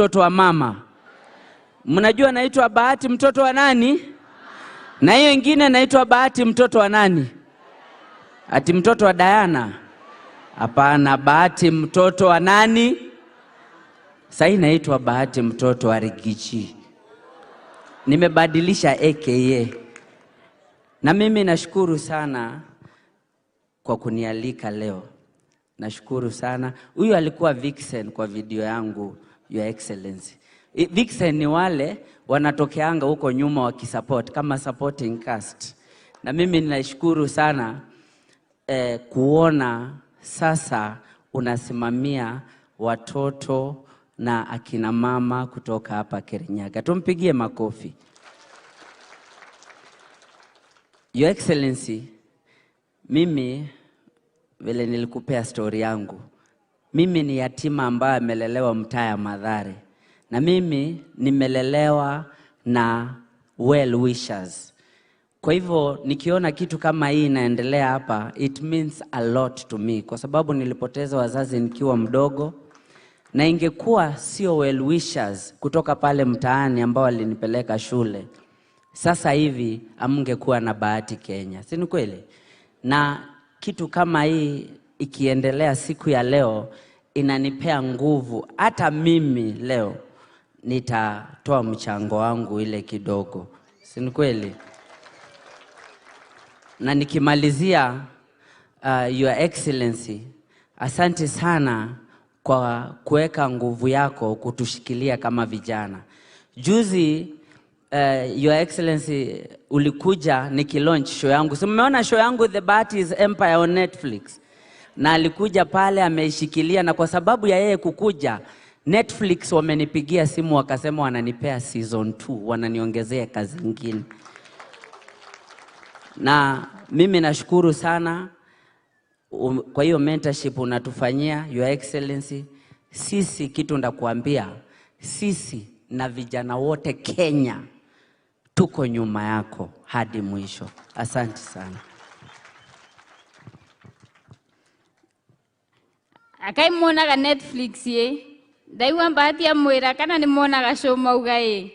mtoto wa mama. Mnajua naitwa Bahati mtoto wa nani? Na hiyo ingine naitwa Bahati mtoto wa nani? Ati mtoto wa Diana? Hapana, Bahati mtoto wa nani? Sasa naitwa Bahati mtoto wa Rigichi. Nimebadilisha AKA. Na mimi nashukuru sana kwa kunialika leo. Nashukuru sana. Huyu alikuwa Vixen kwa video yangu, Your Excellency. Vixen ni wale wanatokeanga huko nyuma wakisupport kama supporting cast. Na mimi ninashukuru sana kuona sasa unasimamia watoto na akina mama kutoka hapa Kirinyaga. Tumpigie makofi. Your Excellency, mimi vile nilikupea story yangu. Mimi ni yatima ambaye amelelewa mtaa ya Mathare. Na mimi nimelelewa na well wishers. Kwa hivyo nikiona kitu kama hii inaendelea hapa, it means a lot to me. Kwa sababu nilipoteza wazazi nikiwa mdogo. Na ingekuwa sio well wishers kutoka pale mtaani ambao walinipeleka shule, sasa hivi amngekuwa na Bahati Kenya. Si ni kweli? Na kitu kama hii ikiendelea siku ya leo inanipea nguvu. Hata mimi leo nitatoa mchango wangu ile kidogo. Si ni kweli? Na nikimalizia, Your Excellency, asante sana kwa kuweka nguvu yako kutushikilia kama vijana. Juzi Your Excellency ulikuja nikilaunch show yangu. So mmeona show yangu The Bahati's Empire on Netflix. Na alikuja pale ameishikilia, na kwa sababu ya yeye kukuja, Netflix wamenipigia simu wakasema wananipea season 2, wananiongezea kazi nyingine. Na mimi nashukuru sana kwa hiyo mentorship unatufanyia, Your Excellency. Sisi kitu ndakuambia, sisi na vijana wote Kenya tuko nyuma yako hadi mwisho. Asante sana. Akai monaga Netflix ye. Daiwa Bahati amwira kana ni monaga show mauga ye.